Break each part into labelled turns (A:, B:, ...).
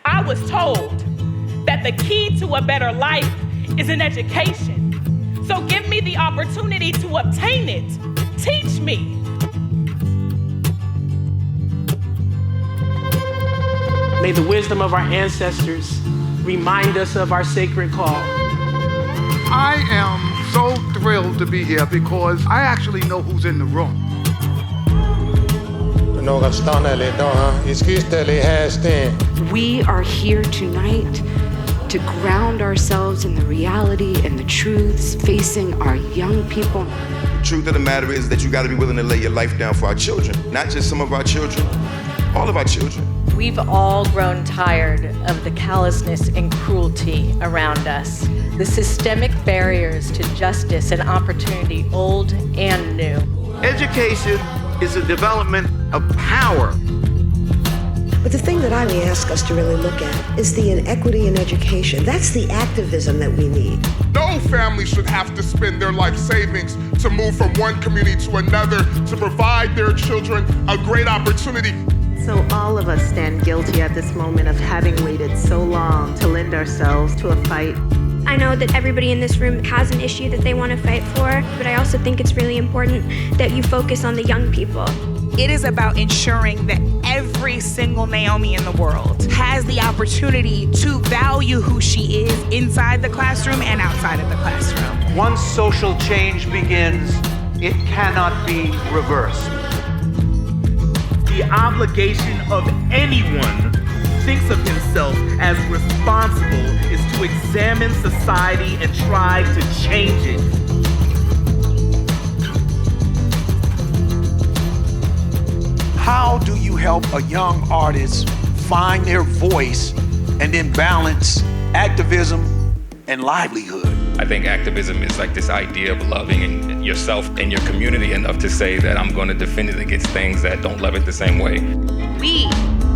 A: I was told that the key to a better life is in education. So give me the opportunity to obtain it. Teach me.
B: May the wisdom of our ancestors remind us of our sacred call.
C: I am so thrilled to be here because I actually know who's in the room.
D: We are here tonight to ground ourselves in the reality and the truths facing our young people.
E: The truth of the matter is that you got to be willing to lay your life down for our children, not just some of our children, all of our children.
F: We've all grown tired of the callousness and cruelty around us, the systemic barriers to justice and opportunity, old and new.
C: Education is a development of power.
G: But the thing that I may ask us to really look at is the inequity in education. That's the activism that we need.
H: No family should have to spend their life savings to move from one community to another to provide their children a great opportunity.
I: So all of us stand guilty at this moment of having waited so long to lend ourselves to a fight.
J: I know that everybody in this room has an issue that they want to fight for, but I also think it's really important that you focus on the young people.
A: It is about ensuring that every single Naomi in the world has the opportunity to value who she is inside the classroom and outside of the classroom.
K: Once social change begins, it cannot be reversed.
B: The obligation of anyone who thinks of himself as responsible is to examine society and try to change it.
C: How do you help a young artist find their voice and then balance activism and livelihood?
L: I think activism is like this idea of loving yourself and your community enough to say that I'm going to defend it against things that don't love it the same way.
M: We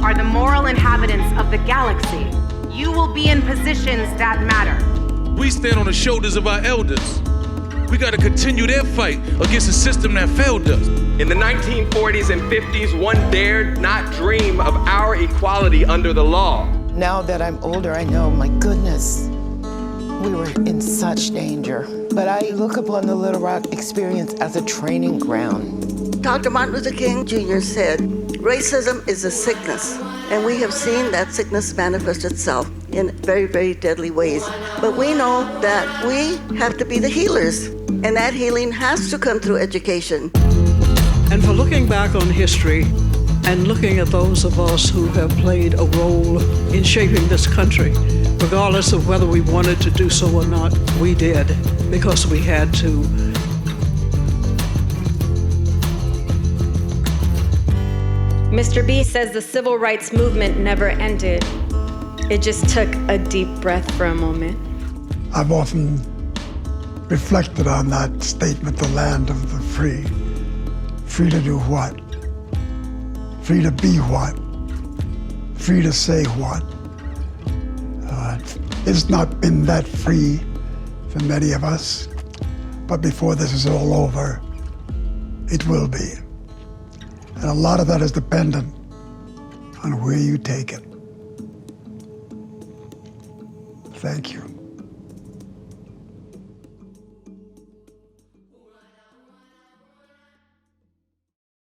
M: are the moral inhabitants of the galaxy. You will be in positions that matter.
N: We stand on the shoulders of our elders. We got to continue their fight against a system that failed us.
O: In the 1940s and 50s, one dared not dream of our equality under the law.
P: Now that I'm older, I know, my goodness, we were in such danger. But I look upon the Little Rock experience as a training ground.
Q: Dr. Martin Luther King Jr. said, racism is a sickness, and we have seen that sickness manifest itself in very, very deadly ways. But we know that we have to be the healers, and that healing has to come through education.
R: And for looking back on history and looking at those of us who have played a role in shaping this country, regardless of whether we wanted to do so or not, we did, because we had to.
F: Mr. B says the civil rights movement never ended. It just took a deep breath for a moment.
S: I've often reflected on that statement, the land of the free. Free to do what? Free to be what? Free to say what? It's not been that free for many of us, but before this is all over, it will be. And a lot of that is dependent on where you take it. Thank you.